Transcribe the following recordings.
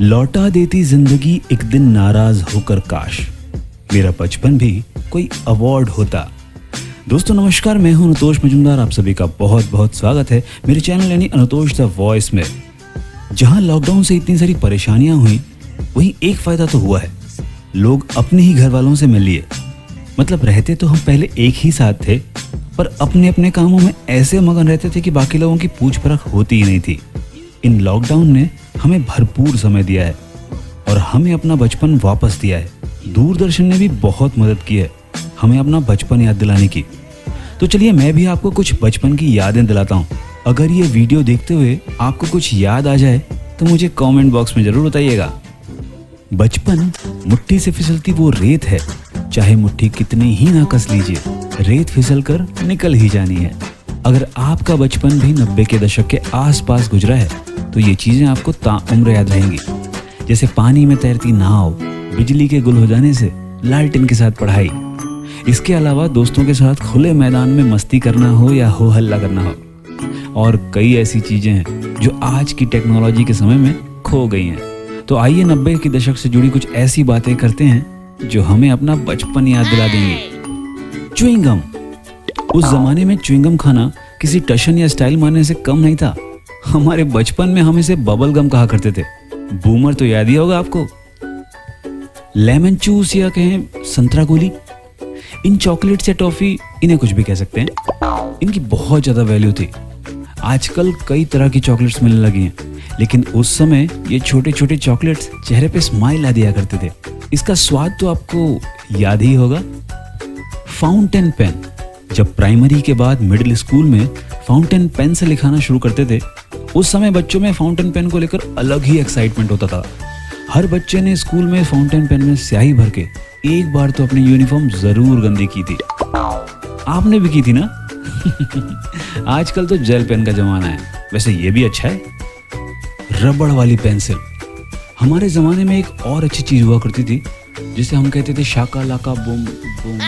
लौटा देती जिंदगी एक दिन नाराज होकर काश मेरा बचपन भी कोई अवार्ड होता। दोस्तों नमस्कार, मैं हूं अनुतोष मजुमदार। आप सभी का बहुत बहुत स्वागत है मेरे चैनल यानी अनुतोष द वॉइस में। जहां लॉकडाउन से इतनी सारी परेशानियां हुई, वहीं एक फायदा तो हुआ है, लोग अपने ही घर वालों से मिल लिए। मतलब रहते तो हम पहले एक ही साथ थे, पर अपने अपने कामों में ऐसे मगन रहते थे कि बाकी लोगों की पूछ परख होती ही नहीं थी। इन लॉकडाउन ने हमें भरपूर समय दिया है और हमें अपना बचपन वापस दिया है। दूरदर्शन ने भी बहुत मदद की है हमें अपना बचपन याद दिलाने की। तो चलिए मैं भी आपको कुछ बचपन की यादें दिलाता हूँ। अगर ये वीडियो देखते हुए आपको कुछ याद आ जाए तो मुझे कमेंट बॉक्स में जरूर बताइएगा। बचपन मुट्ठी से फिसलती वो रेत है, चाहे मुट्ठी कितनी ही ना कस लीजिए, रेत फिसल कर निकल ही जानी है। अगर आपका बचपन भी 90 के दशक के आसपास गुजरा है तो ये चीजें आपको ताउम्र याद रहेंगी। जैसे पानी में तैरती नाव, बिजली के गुल हो जाने से लालटेन के साथ पढ़ाई। इसके अलावा दोस्तों के साथ खुले मैदान में मस्ती करना हो या हो हल्ला करना हो, और कई ऐसी चीजें हैं जो आज की टेक्नोलॉजी के समय में खो गई हैं। तो आइए 90 के दशक से जुड़ी कुछ ऐसी बातें करते हैं जो हमें अपना बचपन याद दिला देंगे। च्युइंगम। उस जमाने में च्युइंगम खाना किसी टशन या स्टाइल मारने से कम नहीं था। हमारे बचपन में हम इसे बबल गम कहा करते थे। बूमर तो याद ही होगा आपको। लेमन चूस या कहें संतरा गोली, इन चॉकलेट्स या टॉफी, इन्हें कुछ भी कह सकते हैं, इनकी बहुत ज्यादा वैल्यू थी। आजकल कई तरह की चॉकलेट्स मिलने लगी हैं, लेकिन उस समय ये छोटे छोटे चॉकलेट्स चेहरे पे स्माइल ला दिया करते थे। इसका स्वाद तो आपको याद ही होगा। Fountain pen. जब प्राइमरी के बाद मिडिल स्कूल में फाउंटेन पेन से लिखाना शुरू करते थे, उस समय बच्चों में फाउंटेन पेन को लेकर अलग ही एक्साइटमेंट होता था। हर बच्चे ने स्कूल में फाउंटेन पेन में स्याही भर के एक बार तो अपनी यूनिफॉर्म जरूर गंदी की थी। आपने भी की थी ना? आजकल तो जेल पेन का जमाना है, वैसे ये भी अच्छा है। रबड़ वाली पेंसिल। हमारे जमाने में एक और अच्छी चीज हुआ करती थी जिसे हम कहते थे शाका लाका बूम बूम।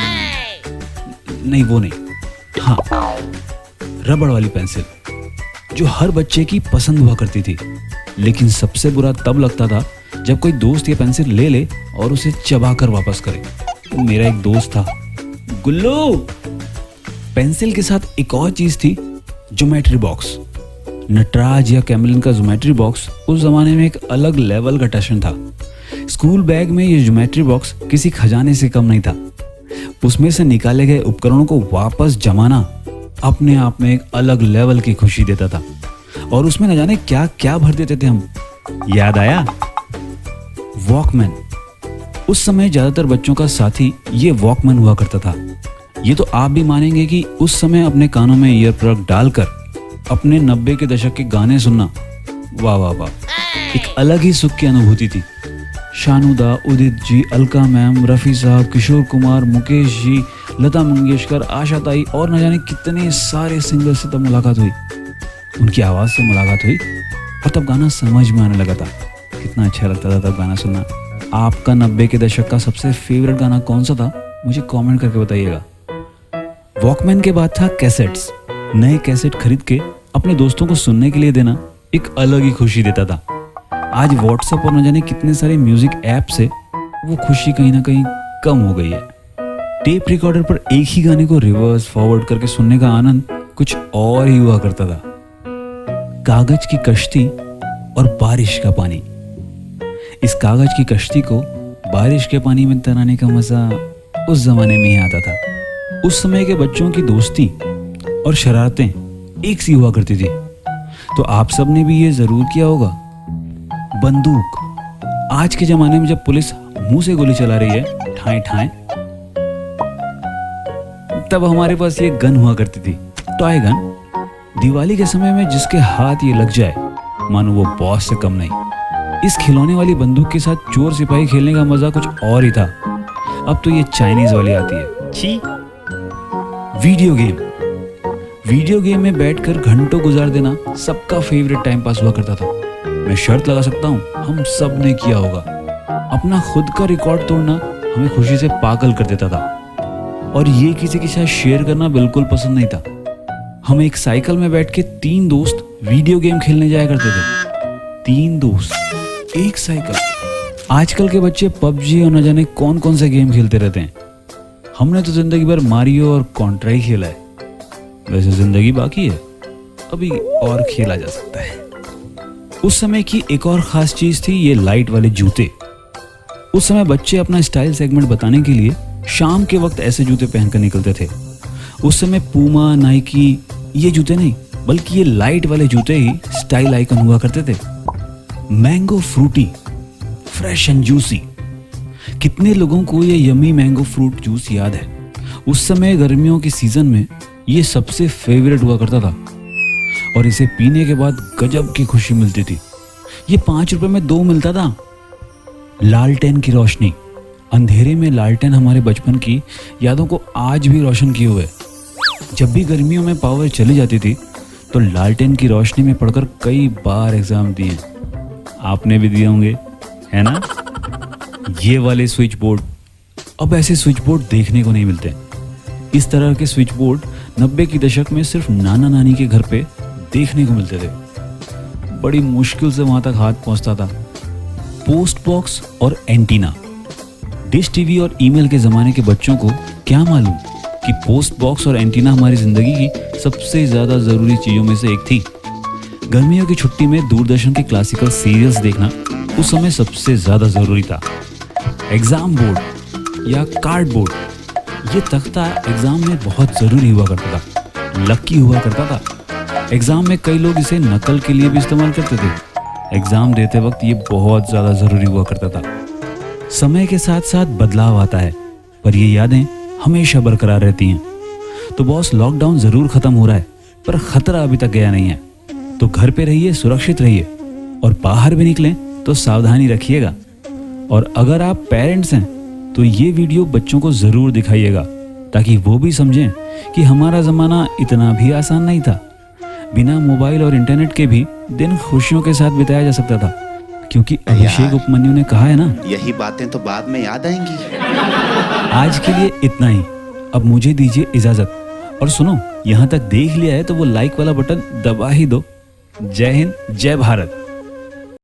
नहीं, वो नहीं, हाँ, रबड़ वाली पेंसिल जो हर बच्चे की पसंद हुआ करती थी। लेकिन सबसे बुरा तब लगता था जब कोई दोस्त ये पेंसिल ले ले और उसे चबा कर वापस करे। मेरा एक दोस्त था, गुल्लू। पेंसिल के साथ एक और चीज थी, ज्योमेट्री बॉक्स। नटराज या कैमलिन का ज्योमेट्री बॉक्स उस जमाने में एक अलग लेवल का टशन था। स्कूल बैग में ये ज्योमेट्री बॉक्स किसी खजाने से कम नहीं था। उसमें से निकाले गए उपकरणों को वापस जमाना अपने आप में एक अलग लेवल की खुशी देता था। और उसमें न जाने क्या क्या भर देते थे हम। याद आया? वॉकमैन। उस समय ज्यादातर बच्चों का साथी ये वॉकमैन हुआ करता था। ये तो आप भी मानेंगे कि उस समय अपने कानों में ईयर प्लग डालकर अपने 90 के दशक के गाने सुनना, वाह वाह वाह, एक अलग ही सुख की अनुभूति थी। शानुदा, उदित जी, अलका मैम, रफी साहब, किशोर कुमार, मुकेश जी, लता मंगेशकर, आशा ताई और न जाने कितने सारे सिंगर से तब मुलाकात हुई। उनकी आवाज से मुलाकात हुई और तब गाना समझ में आने लगा था। कितना अच्छा लगता था तब गाना सुनना। आपका 90 के दशक का सबसे फेवरेट गाना कौन सा था, मुझे कमेंट करके बताइएगा। वॉकमैन के बाद था कैसेट्स। नए कैसेट खरीद के अपने दोस्तों को सुनने के लिए देना एक अलग ही खुशी देता था। आज व्हाट्सएप और न जाने कितने सारे म्यूजिक ऐप से वो खुशी कहीं ना कहीं कम हो गई है। टेप रिकॉर्डर पर एक ही गाने को रिवर्स फॉरवर्ड करके सुनने का आनंद कुछ और ही हुआ करता था। कागज की कश्ती और बारिश का पानी। इस कागज की कश्ती को बारिश के पानी में तैराने का मजा उस जमाने में ही आता था। उस समय के बच्चों की दोस्ती और शरारतें एक सी हुआ करती थी। तो आप सब ने भी ये जरूर किया होगा। बंदूक। आज के जमाने में जब पुलिस मुंह से गोली चला रही है ठाए ठाए, तब हमारे पास ये गन हुआ करती थी, टॉय गन। दिवाली के समय में जिसके हाथ ये लग जाए मानो वो बॉस से कम नहीं। इस खिलौने वाली बंदूक के साथ चोर सिपाही खेलने का मजा कुछ और ही था। अब तो ये चाइनीज वाली आती है, छी। Video game. वीडियो गेम में बैठकर घंटों गुजार देना सबका फेवरेट टाइम पास हुआ करता था। मैं शर्त लगा सकता हूँ हम सब ने किया होगा। अपना खुद का रिकॉर्ड तोड़ना हमें खुशी से पागल कर देता था, और ये किसी के साथ शेयर करना बिल्कुल पसंद नहीं था। हम एक साइकिल में बैठ के 3 दोस्त वीडियो गेम खेलने जाया करते थे। 3 दोस्त, एक साइकिल। आजकल के बच्चे पबजी और न जाने कौन कौन से गेम खेलते रहते हैं। हमने तो जिंदगी भर मारियो और कॉन्ट्रा ही खेला है। वैसे जिंदगी बाकी है, अभी और खेला जा सकता है। उस समय की एक और खास चीज थी ये लाइट वाले जूते। उस समय बच्चे अपना स्टाइल सेगमेंट बताने के लिए शाम के वक्त ऐसे जूते पहनकर निकलते थे। उस समय पूमा, नाइकी ये जूते नहीं, बल्कि ये लाइट वाले जूते ही स्टाइल आइकन हुआ करते थे। Mango Frooti, fresh and juicy. कितने लोगों को ये यमी मैंगो फ्रूट जूस याद है? उस समय गर्मियों के सीजन में ये सबसे फेवरेट हुआ करता था और इसे पीने के बाद गजब की खुशी मिलती थी। ये 5 रुपए में 2 मिलता था। लालटेन की रोशनी। अंधेरे में लालटेन हमारे बचपन की यादों को आज भी रोशन किए हुए। जब भी गर्मियों में पावर चली जाती थी तो लालटेन की रोशनी में पढ़कर कई बार एग्जाम दिए। आपने भी दिए होंगे, है ना? ये वाले स्विच बोर्ड, अब ऐसे स्विच बोर्ड देखने को नहीं मिलते। इस तरह के स्विच बोर्ड 90 की दशक में सिर्फ नाना नानी के घर पे देखने को मिलते थे। बड़ी मुश्किल से वहां तक हाथ पहुंचता था। पोस्ट बॉक्स और एंटीना। डिश टीवी और ईमेल के जमाने के बच्चों को क्या मालूम कि पोस्ट बॉक्स और एंटीना हमारी जिंदगी की सबसे ज्यादा जरूरी चीजों में से एक थी। गर्मियों की छुट्टी में दूरदर्शन के क्लासिकल सीरियल्स देखना उस समय सबसे ज्यादा जरूरी था। एग्जाम बोर्ड या कार्ड बोर्ड, ये तख्ता एग्जाम में बहुत जरूरी हुआ करता था, लकी हुआ करता था। एग्जाम में कई लोग इसे नकल के लिए भी इस्तेमाल करते थे। एग्जाम देते वक्त ये बहुत ज्यादा जरूरी हुआ करता था। समय के साथ साथ बदलाव आता है, पर ये यादें हमेशा बरकरार रहती हैं। तो बॉस, लॉकडाउन जरूर खत्म हो रहा है, पर खतरा अभी तक गया नहीं है। तो घर पे रहिए, सुरक्षित रहिए और बाहर भी निकलें तो सावधानी रखिएगा। और अगर आप पेरेंट्स हैं तो ये वीडियो बच्चों को जरूर दिखाइएगा, ताकि वो भी समझें कि हमारा जमाना इतना भी आसान नहीं था। बिना मोबाइल और इंटरनेट के भी दिन खुशियों के साथ बिताया जा सकता था, क्योंकि अभिषेक उपमन्यु ने कहा है ना, यही बातें तो बाद में याद आएंगी। आज के लिए इतना ही। अब मुझे दीजिए इजाजत। और सुनो, यहाँ तक देख लिया है तो वो लाइक वाला बटन दबा ही दो। जय हिंद, जय भारत।